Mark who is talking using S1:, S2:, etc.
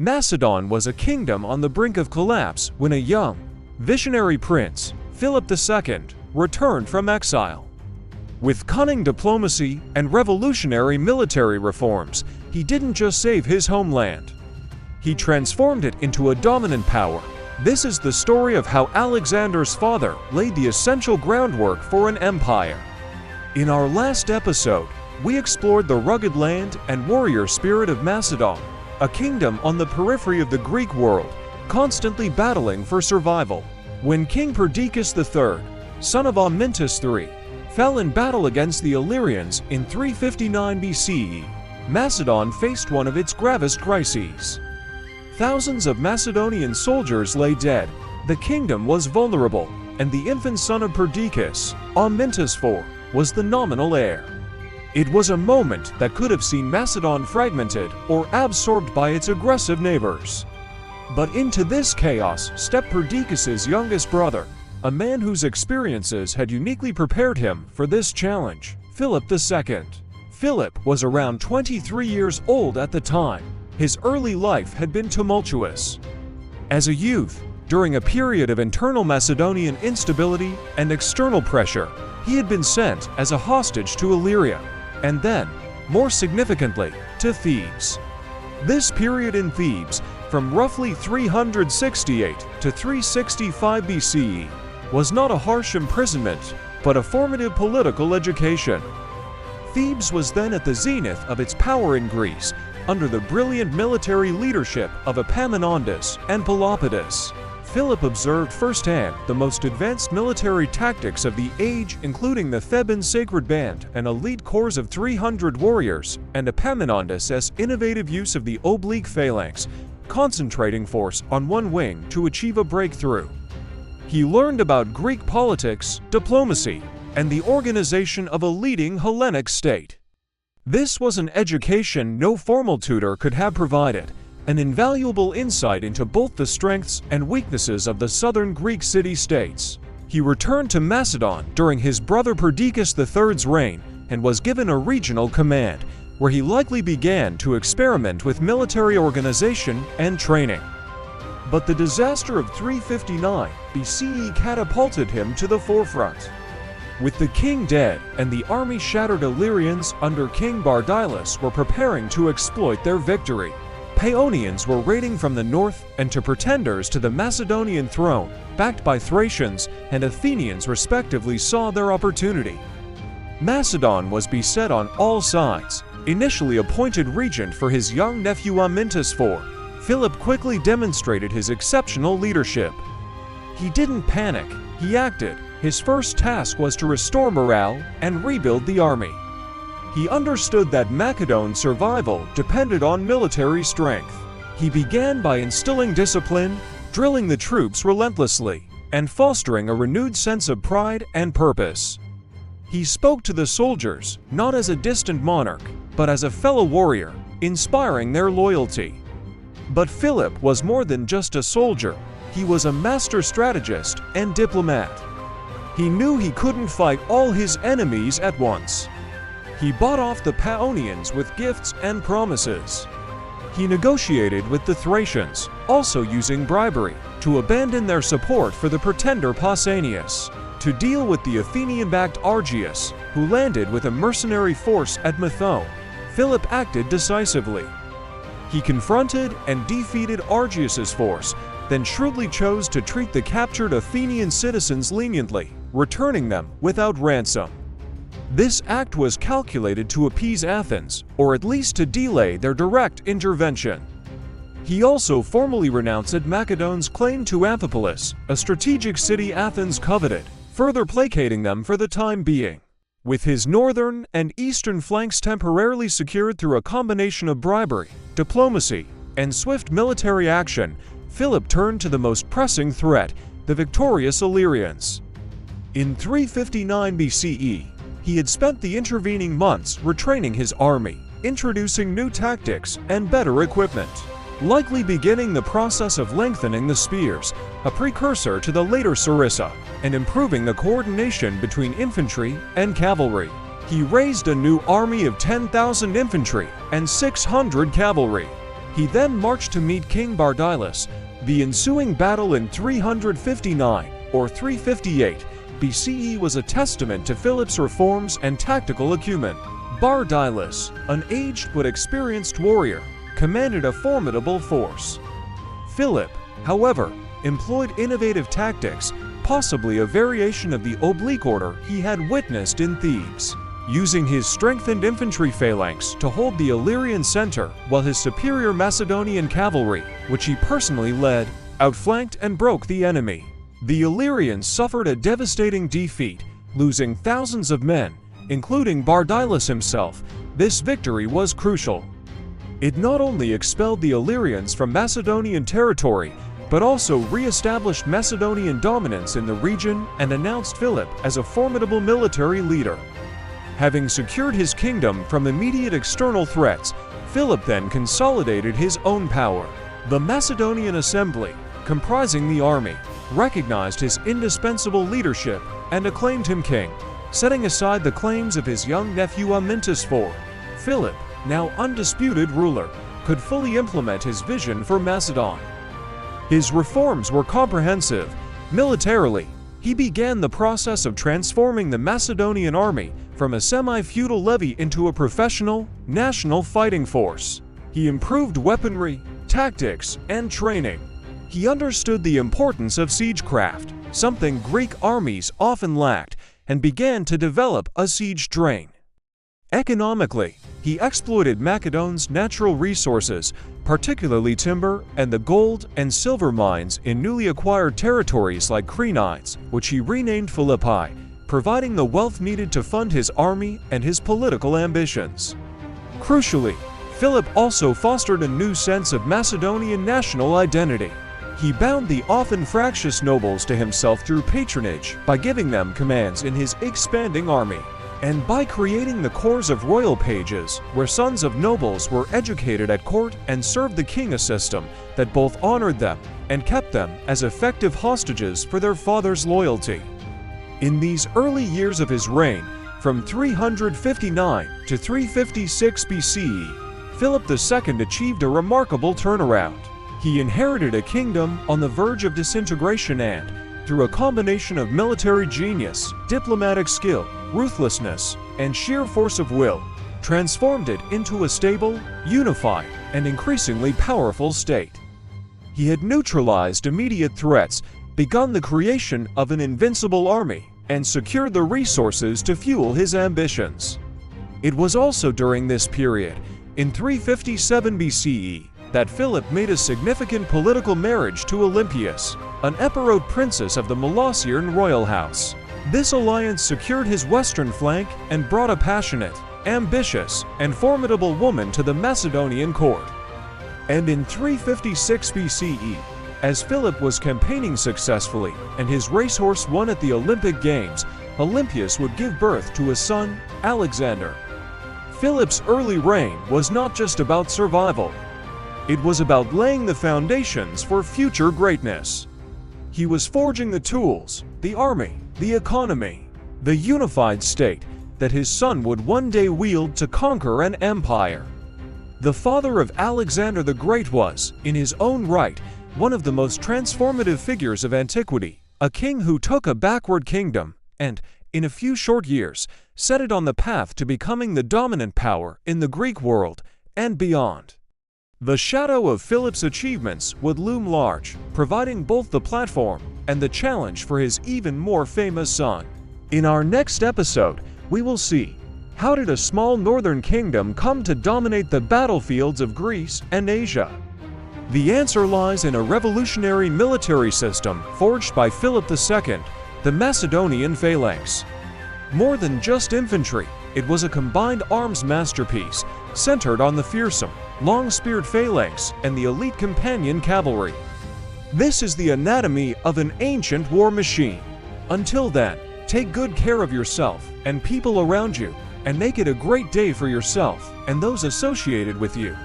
S1: Macedon was a kingdom on the brink of collapse when a young, visionary prince, Philip II, returned from exile. With cunning diplomacy and revolutionary military reforms, he didn't just save his homeland. He transformed it into a dominant power. This is the story of how Alexander's father laid the essential groundwork for an empire. In our last episode, we explored the rugged land and warrior spirit of Macedon, a kingdom on the periphery of the Greek world, constantly battling for survival. When King Perdiccas III, son of Amyntas III, fell in battle against the Illyrians in 359 BCE, Macedon faced one of its gravest crises. Thousands of Macedonian soldiers lay dead, the kingdom was vulnerable, and the infant son of Perdiccas, Amyntas IV, was the nominal heir. It was a moment that could have seen Macedon fragmented or absorbed by its aggressive neighbors. But into this chaos stepped Perdiccas' youngest brother, a man whose experiences had uniquely prepared him for this challenge, Philip II. Philip was around 23 years old at the time. His early life had been tumultuous. As a youth, during a period of internal Macedonian instability and external pressure, he had been sent as a hostage to Illyria, and then, more significantly, to Thebes. This period in Thebes, from roughly 368 to 365 BCE, was not a harsh imprisonment, but a formative political education. Thebes was then at the zenith of its power in Greece, under the brilliant military leadership of Epaminondas and Pelopidas. Philip observed firsthand the most advanced military tactics of the age, including the Theban sacred band and elite corps of 300 warriors, and Epaminondas' innovative use of the oblique phalanx, concentrating force on one wing to achieve a breakthrough. He learned about Greek politics, diplomacy, and the organization of a leading Hellenic state. This was an education no formal tutor could have provided, an invaluable insight into both the strengths and weaknesses of the southern Greek city-states. He returned to Macedon during his brother Perdiccas III's reign and was given a regional command, where he likely began to experiment with military organization and training. But the disaster of 359 BCE catapulted him to the forefront. With the king dead and the army-shattered Illyrians under King Bardylis were preparing to exploit their victory, Paeonians were raiding from the north, and to pretenders to the Macedonian throne, backed by Thracians and Athenians respectively, saw their opportunity. Macedon was beset on all sides. Initially appointed regent for his young nephew Amyntas IV, Philip quickly demonstrated his exceptional leadership. He didn't panic, he acted. His first task was to restore morale and rebuild the army. He understood that Macedon's survival depended on military strength. He began by instilling discipline, drilling the troops relentlessly, and fostering a renewed sense of pride and purpose. He spoke to the soldiers not as a distant monarch, but as a fellow warrior, inspiring their loyalty. But Philip was more than just a soldier. He was a master strategist and diplomat. He knew he couldn't fight all his enemies at once. He bought off the Paeonians with gifts and promises. He negotiated with the Thracians, also using bribery, to abandon their support for the pretender Paeonies, to deal with the Athenian-backed Argius, who landed with a mercenary force at Methone. Philip acted decisively. He confronted and defeated Argius's force, then shrewdly chose to treat the captured Athenian citizens leniently, returning them without ransom. This act was calculated to appease Athens, or at least to delay their direct intervention. He also formally renounced Macedon's claim to Amphipolis, a strategic city Athens coveted, further placating them for the time being. With his northern and eastern flanks temporarily secured through a combination of bribery, diplomacy, and swift military action, Philip turned to the most pressing threat, the victorious Illyrians. In 359 BCE, he had spent the intervening months retraining his army, introducing new tactics and better equipment, likely beginning the process of lengthening the spears, a precursor to the later sarissa, and improving the coordination between infantry and cavalry. He raised a new army of 10,000 infantry and 600 cavalry. He then marched to meet King Bardylis. The ensuing battle in 359 or 358 BCE was a testament to Philip's reforms and tactical acumen. Bardylis, an aged but experienced warrior, commanded a formidable force. Philip, however, employed innovative tactics, possibly a variation of the oblique order he had witnessed in Thebes, using his strengthened infantry phalanx to hold the Illyrian center while his superior Macedonian cavalry, which he personally led, outflanked and broke the enemy. The Illyrians suffered a devastating defeat, losing thousands of men, including Bardylis himself. This victory was crucial. It not only expelled the Illyrians from Macedonian territory, but also re-established Macedonian dominance in the region and announced Philip as a formidable military leader. Having secured his kingdom from immediate external threats, Philip then consolidated his own power. The Macedonian assembly, comprising the army, recognized his indispensable leadership and acclaimed him king, setting aside the claims of his young nephew Amyntas IV. Philip, now undisputed ruler, could fully implement his vision for Macedon. His reforms were comprehensive. Militarily, he began the process of transforming the Macedonian army from a semi-feudal levy into a professional, national fighting force. He improved weaponry, tactics, and training. He understood the importance of siegecraft, something Greek armies often lacked, and began to develop a siege train. Economically, he exploited Macedon's natural resources, particularly timber and the gold and silver mines in newly acquired territories like Paeonies, which he renamed Philippi, providing the wealth needed to fund his army and his political ambitions. Crucially, Philip also fostered a new sense of Macedonian national identity. He bound the often fractious nobles to himself through patronage by giving them commands in his expanding army, and by creating the corps of royal pages, where sons of nobles were educated at court and served the king, a system that both honored them and kept them as effective hostages for their father's loyalty. In these early years of his reign, from 359 to 356 BCE, Philip II achieved a remarkable turnaround. He inherited a kingdom on the verge of disintegration and, through a combination of military genius, diplomatic skill, ruthlessness, and sheer force of will, transformed it into a stable, unified, and increasingly powerful state. He had neutralized immediate threats, begun the creation of an invincible army, and secured the resources to fuel his ambitions. It was also during this period, in 357 BCE, that Philip made a significant political marriage to Olympias, an Epirot princess of the Molossian royal house. This alliance secured his western flank and brought a passionate, ambitious, and formidable woman to the Macedonian court. And in 356 BCE, as Philip was campaigning successfully and his racehorse won at the Olympic Games, Olympias would give birth to a son, Alexander. Philip's early reign was not just about survival. It was about laying the foundations for future greatness. He was forging the tools, the army, the economy, the unified state that his son would one day wield to conquer an empire. The father of Alexander the Great was, in his own right, one of the most transformative figures of antiquity, a king who took a backward kingdom and, in a few short years, set it on the path to becoming the dominant power in the Greek world and beyond. The shadow of Philip's achievements would loom large, providing both the platform and the challenge for his even more famous son. In our next episode, we will see, how did a small northern kingdom come to dominate the battlefields of Greece and Asia? The answer lies in a revolutionary military system forged by Philip II, the Macedonian phalanx. More than just infantry, it was a combined arms masterpiece, centered on the fearsome, long-speared phalanx and the elite companion cavalry. This is the anatomy of an ancient war machine. Until then, take good care of yourself and people around you, and make it a great day for yourself and those associated with you.